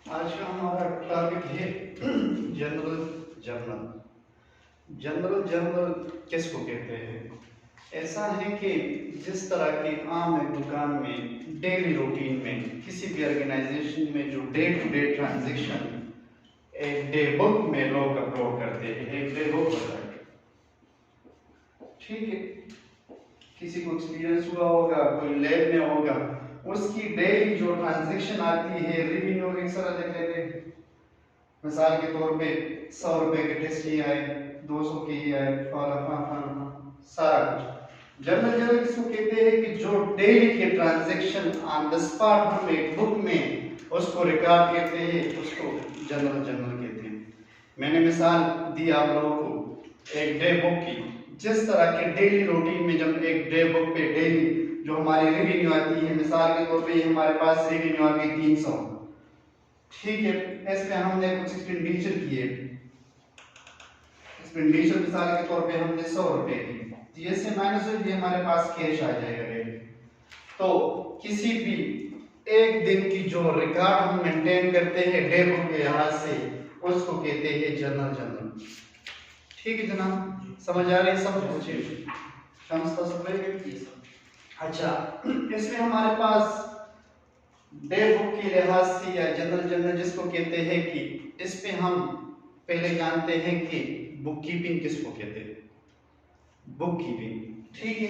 आज का हमारा टॉपिक है जनरल जर्नल। जनरल जर्नल किसको कहते हैं? ऐसा है कि जिस तरह की आम एक दुकान में डेली रूटीन में किसी भी ऑर्गेनाइजेशन में जो डे टू डे ट्रांजेक्शन एक डे बुक में लोग अपलोड करते हैं, एक डे बुक होता है, ठीक है। किसी को एक्सपीरियंस हुआ होगा, कोई लैब में होगा, उसकी डेली जो ट्रांजैक्शन आती है, रेवेन्यू एक्सरा लिख लेते हैं। मिसाल के तौर पे 100 रुपए के टेस्ट ये आए, 200 के ये आए, सारा कुछ। जर्नल जर्नल किसको कहते हैं कि जो डेली के ट्रांजैक्शन ऑन द स्पॉट हम एक बुक में उसको रिकॉर्ड करते हैं, उसको जर्नल जर्नल कहते हैं। मैंने मिसाल दी आप लोगों को एक डे बुक की। जिस तरह के डेली रूटीन में जब एक डे बुक पे डेली जो हमारी रेवेन्यू आती है, मिसाल के तौर पे हमारे पास रेवेन्यू आ गई 300, ठीक है। इसमें हमने कुछ एक्सपेंडिचर किए, एक्सपेंडिचर मिसाल के तौर पे हमने 100 रुपए की, ये से माइनस हुई, हमारे पास कैश आ जाएगा डेली। तो किसी भी एक दिन की जो रिकॉर्ड हम मेंटेन करते हैं डे बुक के लिहाज से, उसको कहते हैं जर्नल जर्नल। ठीक है जनाब, समझ आ रही है सब कुछ? अच्छा, इसमें हमारे पास डे बुक के लिहाज से या जनरल जर्नल जिसको कहते हैं कि इस पे हम पहले जानते हैं कि बुक कीपिंग किसको कहते हैं। बुक कीपिंग, ठीक है।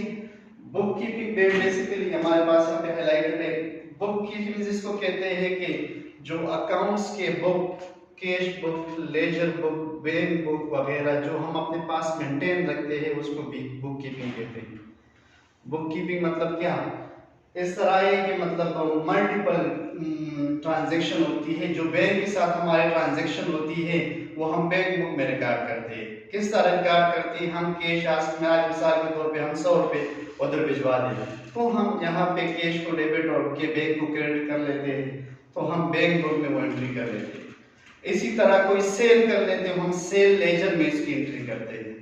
बुक कीपिंग बेसिकली हमारे पास यहाँ पे हाईलाइटेड है। बुक कीपिंग जिसको कहते हैं कि जो अकाउंट्स के book, cash book, laser book, bank book वगैरह जो हम अपने पास मेंटेन रखते हैं, उसको भी बुक कीपिंग कहते हैं। बुक कीपिंग मतलब क्या? इस तरह है कि मतलब मल्टीपल ट्रांजैक्शन होती है, जो बैंक के साथ हमारे ट्रांजैक्शन होती है वो हम बैंक बुक में रिकॉर्ड करते हैं। किस तरह रिकॉर्ड करते हैं? हम कैश आज मिसाल के तौर पे हम 100 रुपए उधर भिजवा दें, तो हम यहाँ पे कैश को डेबिट और के बैंक को क्रेडिट कर लेते हैं, तो हम बैंक बुक में वो एंट्री कर लेते हैं। इसी तरह कोई सेल कर लेते हैं, हम सेल लेजर में इसकी एंट्री करते हैं।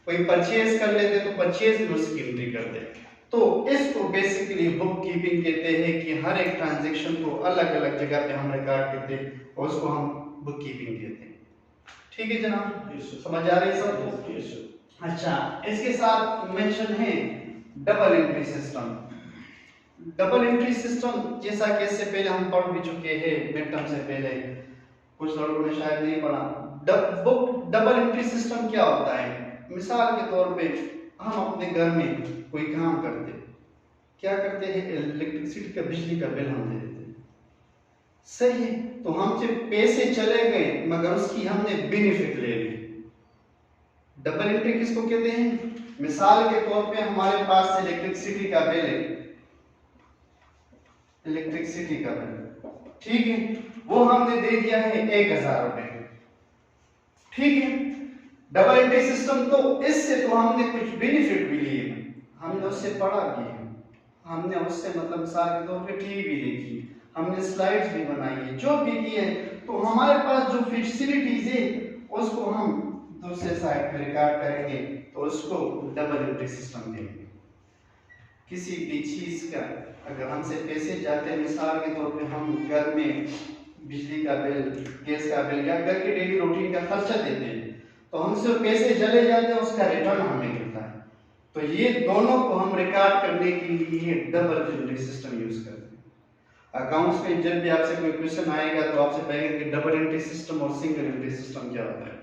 कोई परचेज कर लेते हैं तो परचेज में उसकी एंट्री करते हैं। तो इसको बेसिकली बुक कीपिंग कहते हैं कि हर एक ट्रांजैक्शन को अलग अलग जगह पे हम रिकॉर्ड करते हैं और उसको हम बुक कीपिंग कहते हैं। ठीक है जनाब, समझ आ रही है सब? अच्छा, इसके साथ मेंशन है double entry system. Double entry system जैसा कि इससे पहले हम पढ़ भी चुके हैं, मिड टर्म से पहले, कुछ लोगों ने शायद नहीं पढ़ा। डबल एंट्री सिस्टम क्या होता है? मिसाल के तौर पे हम अपने घर में कोई काम करते, क्या करते हैं? इलेक्ट्रिसिटी का, बिजली का बिल हम दे देते हैं, सही है। तो हमसे पैसे चले गए मगर उसकी हमने बेनिफिट ले ली। डबल एंट्री किसको कहते हैं? मिसाल के तौर पे हमारे पास इलेक्ट्रिसिटी का बिल है, इलेक्ट्रिसिटी का बिल, ठीक है, वो हमने दे दिया है 1000 रुपए, ठीक है। डबल एंट्री सिस्टम, तो इससे तो हमने कुछ बेनिफिट भी लिए, हमने उससे पढ़ा भी है, हमने उससे मतलब मिसाल के तौर पे टीवी भी देखी, हमने स्लाइड्स भी बनाई है, जो भी किए, तो हमारे पास जो फैसिलिटीज है उसको हम दूसरे साइड पे रिकॉर्ड करेंगे, तो उसको डबल एंट्री सिस्टम कहेंगे। किसी भी चीज का अगर हमसे पैसे जाते हैं, मिसाल के तौर पे हम घर में बिजली का बिल, गैस का बिल या घर के डेली रूटीन का खर्चा देते हैं, तो हमसे पैसे चले जाते हैं, उसका रिटर्न हमें मिलता है। तो ये दोनों को हम रिकॉर्ड करने के लिए डबल एंट्री सिस्टम यूज करते हैं। अकाउंट्स में जब भी आपसे कोई क्वेश्चन आएगा तो आपसे कहेंगे कि डबल एंट्री सिस्टम और सिंगल एंट्री सिस्टम क्या होता है।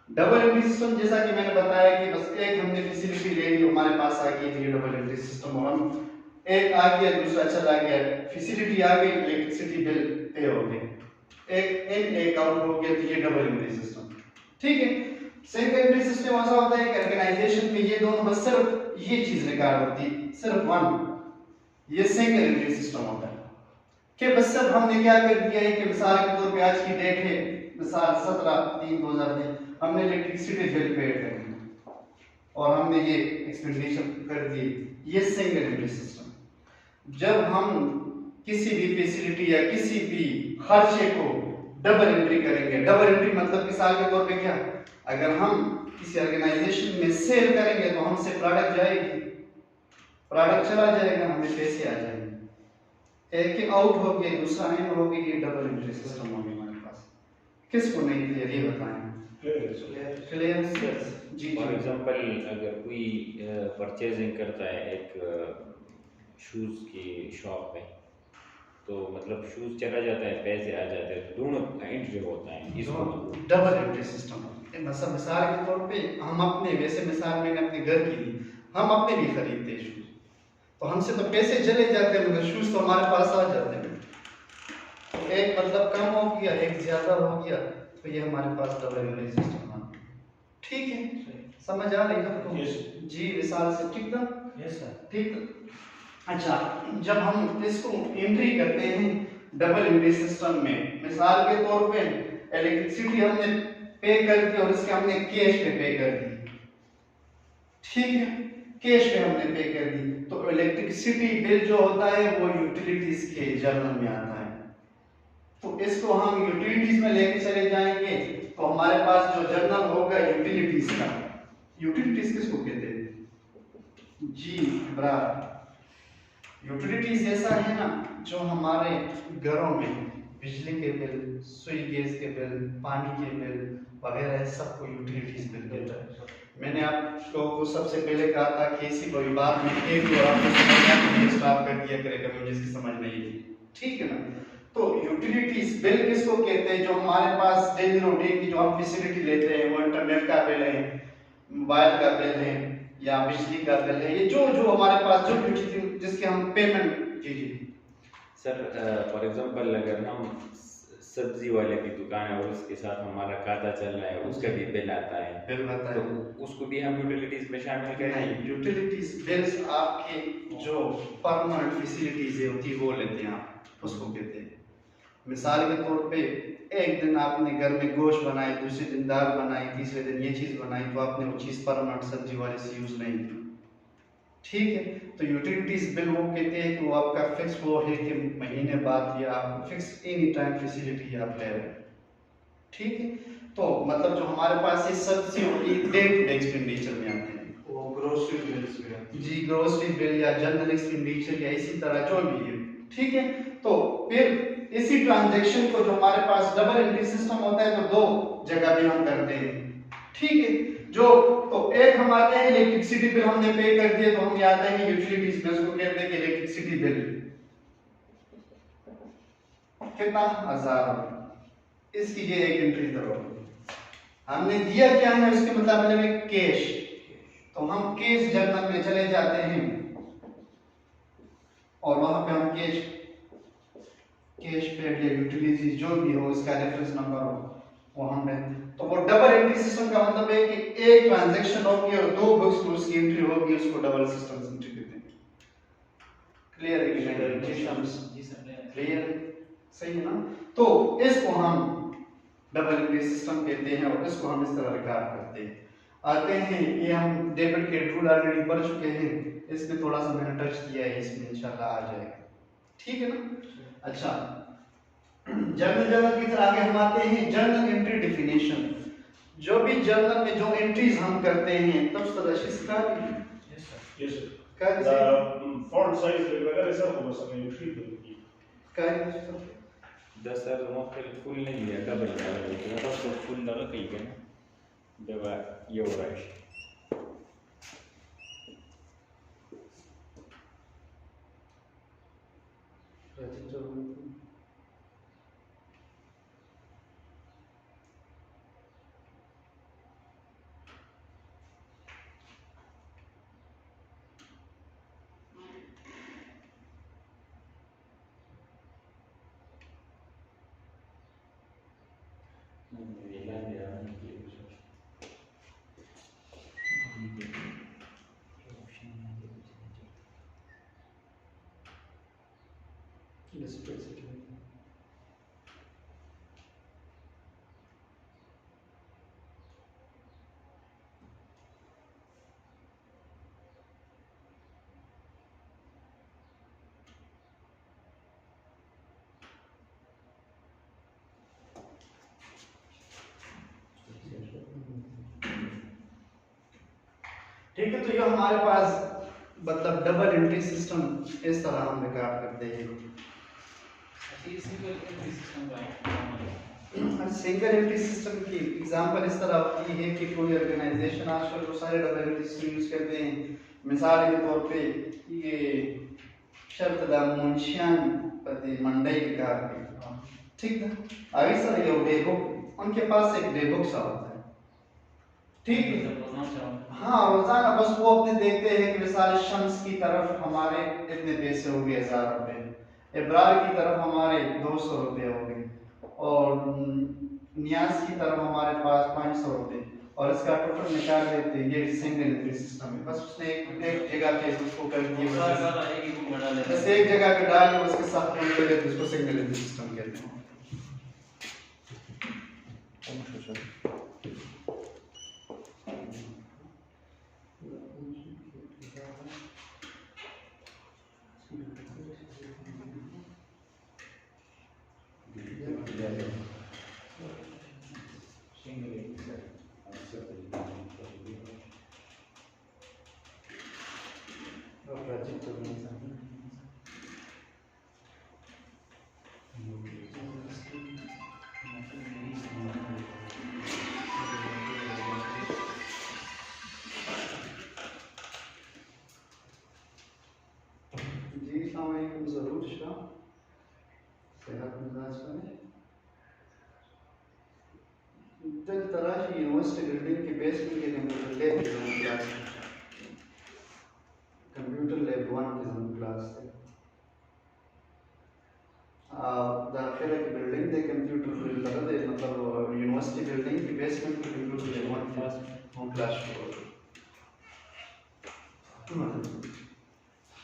डबल एंट्री सिस्टम जैसा कि मैंने बताया कि बस एक हमने फैसिलिटी ले ली, हमारे पास आ गई थी डबल एंट्री सिस्टम, और हम एक आ गया दूसरा चला गया, फैसिलिटी आ गई, इलेक्ट्रिसिटी बिल पे हो गए, एक इन एक आउट हो गया, तो ये डबल एंट्री सिस्टम, ठीक है। सिंगल एंट्री सिस्टम ऐसा होता है कि ऑर्गेनाइजेशन में ये दोनों बस सिर्फ ये चीज रिकॉर्ड होती है, सिर्फ वन, ये सिंगल एंट्री सिस्टम होता है कि बस सिर्फ हमने क्या कर दिया है कि मिसाल के तौर पे आज की डेट है, मिसाल 17/3/2003, हमने इलेक्ट्रिसिटी बिल पे कर दिया और हमने ये एक्सपेंडिचर कर दी, ये सिंगल एंट्री सिस्टम। जब हम किसी भी फैसिलिटी या किसी भी खर्चे को डबल एंट्री करेंगे, डबल एंट्री मतलब मिसाल के तौर पे क्या, अगर हम किसी ऑर्गेनाइजेशन में सेल करेंगे तो हमसे प्रोडक्ट जाएगी, प्रोडक्ट चला जाएगा, हमें पैसे आ जाएंगे, एक आउट हो गया, दूसरा इन हो गया, ये डबल एंट्री सिस्टम हो गया हमारे पास। किसको नहीं क्लियर ये बताएं। Clear ji. फॉर एग्जांपल अगर कोई परचेजिंग करता है एक शूज़ की शॉप में, तो मतलब शूज़ चला जाता है, पैसे आ जाते हैं, तो दोनों एंट्री होता है, इसको डबल एंट्री सिस्टम मतलब मिसाल के तौर पे हम अपने, वैसे मिसाल मैंने अपने घर की दी, हम अपने भी खरीदते हैं शूज, तो हमसे तो पैसे चले जाते हैं मगर शूज तो हमारे पास आ जाते हैं। तो एक मतलब कम हो गया, एक ज्यादा हो गया, तो ये हमारे पास डबल एंट्री सिस्टम है। ठीक है, समझ आ रही है आपको? जी मिसाल से ठीक था। ठीक। अच्छा, जब हम इसको एंट्री करते हैं डबल एंट्री सिस्टम में, मिसाल के तौर पे इलेक्ट्रिसिटी हमने पे कर दी और इसके हमने कैश में पे कर दी, ठीक है, कैश में हमने पे कर दी, तो इलेक्ट्रिसिटी बिल जो होता है वो यूटिलिटीज के जर्नल में आता है। तो इसको हम यूटिलिटीज में लेके चले जाएंगे, तो हमारे पास जो जर्नल होगा यूटिलिटीज का, यूटिलिटीज किसको कहते हैं जी बराबर, यूटिलिटीज ऐसा है ना जो हमारे घरों में बिजली के बिल, सुई गैस के बिल, पानी के बिल वगैरह सबको यूटिलिटीज बिल कहता है। मैंने आप लोगों को सबसे पहले कहा था कि इसी विभाग में एक और आपको समझना स्टार्ट कर दिया करेगा मुझे जिसकी समझ नहीं है, ठीक है ना। तो यूटिलिटीज बिल किसको कहते हैं, जो हमारे पास डेली रूटीन की जो हम फैसिलिटी लेते हैं, वो इंटरनेट का बिल है, मोबाइल का बिल है या बिजली का बिल है, ये जो जो हमारे पास जो भी चीजें जिसके हम पेमेंट। जी जी सर, फॉर एग्जांपल अगर हम सब्जी वाले की दुकान है और उसके साथ हमारा खाता चल रहा है, उसका भी बिल आता है, बिल आता तो है, उसको भी हम यूटिलिटीज में शामिल करें। यूटिलिटीज बिल्स आपके जो परमानेंट फैसिलिटीज है होती वो लेते हैं आप, उसको कहते हैं। मिसाल के तौर पे एक दिन आपने घर में गोश्त बनाई, दूसरे दिन दाल बनाई, तीसरे दिन ये चीज बनाई, तो आपने वो चीज परमानेंट सब्जी वाले से यूज नहीं की, ठीक है। तो यूटिलिटीज बिल वो कहते हैं कि वो आपका फिक्स वो है कि महीने बाद या आप फिक्स एनी टाइम फैसिलिटी आप ले रहे हैं, ठीक है। तो मतलब जो हमारे पास ये सब्जी होगी डे टू डे एक्सपेंडिचर में आते हैं, वो ग्रोसरी बिल्स में आते हैं। जी ग्रोसरी बिल या जनरल एक्सपेंडिचर या इसी तरह जो भी है, ठीक है। तो फिर इसी ट्रांजैक्शन को जो हमारे पास डबल एंट्री सिस्टम होता है तो दो जगह पे हम करते हैं, ठीक है। जो तो एक हम आते हैं इलेक्ट्रिसिटी बिल हमने पे कर दिए, तो हम आते हैं यूटिलिटीज बिल, उसको कहते हैं कि इलेक्ट्रिसिटी बिल कितना 1000, इसकी ये एक एंट्री करो, हमने दिया क्या है उसके मुताबिक में कैश, तो हम कैश जर्नल में चले जाते हैं और वहां पे हम कैश पेड या यूटिलिटीज जो भी हो इसका रेफरेंस नंबर हो वो हम दें। तो वो डबल एंट्री सिस्टम का मतलब है कि एक ट्रांजैक्शन होगी और दो बुक्स में उसकी एंट्री होगी, उसको डबल सिस्टम एंट्री कहते हैं। क्लियर है कि नहीं? जी सर क्लियर, सही है ना। तो इसको हम डबल एंट्री सिस्टम कहते हैं और इसको हम इस तरह रिकॉर्ड करते हैं। आते हैं, ये हम डेबिट के रूल ऑलरेडी पढ़ चुके हैं, इसमें थोड़ा सा मैंने टच किया है, इसमें इंशाल्लाह आ जाएगा, ठीक है ना। अच्छा, जर्नल की तरह आगे हम आते हैं जर्नल एंट्री डेफिनेशन। जो भी जर्नल में जो एंट्रीज हम करते हैं तब तदशीस का Yes, sir. कर The font size वगैरह सर हो सकता है यूट्यूब की। कर 10 सर मुख्तलिफ फुल नहीं है, डबल है, तो फुल लगा कहीं पे ना दवा ये हो रहा है। ठीक है। तो ये हमारे पास मतलब डबल एंट्री सिस्टम इस तरह हम रिकॉर्ड करते हैं। सिंगल एंट्री सिस्टम की एग्जांपल इस तरह होती है कि कोई ऑर्गेनाइजेशन आजकल वो सारे डबल एंट्री सिस्टम यूज करते हैं। मिसाल के तौर पे ये शर्तदा मुंशियान पति मंडई के कार पे ठीक है, अभी सर ये डेबुक उनके पास एक डेबुक सा होता है ठीक है। हाँ रोजाना बस वो अपने देखते हैं कि मिसाल शम्स की तरफ हमारे इतने पैसे हो गए 1000 रुपए, इब्रार की तरफ हमारे 200 रुपए हो गए और नियाज की तरफ हमारे पास 500 रुपए और इसका टोटल निकाल देते हैं। ये सिंगल एंट्री सिस्टम है। बस उसने एक जगह पे उसको कर दिया, बस एक जगह पे डाल के उसके साथ मिलते हैं, उसको सिंगल एंट्री सिस्टम कहते हैं। जरूर शाह सेहत मिजाज बने। दिल तराशी यूनिवर्सिटी बिल्डिंग के बेसमेंट के कंप्यूटर लैब के जम क्लास कंप्यूटर लैब 1 के जम क्लास है। दाखिला की बिल्डिंग दे कंप्यूटर लगा दे मतलब यूनिवर्सिटी बिल्डिंग के बेसमेंट के computer lab 1 class home class शुरू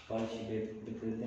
Pode ver depois da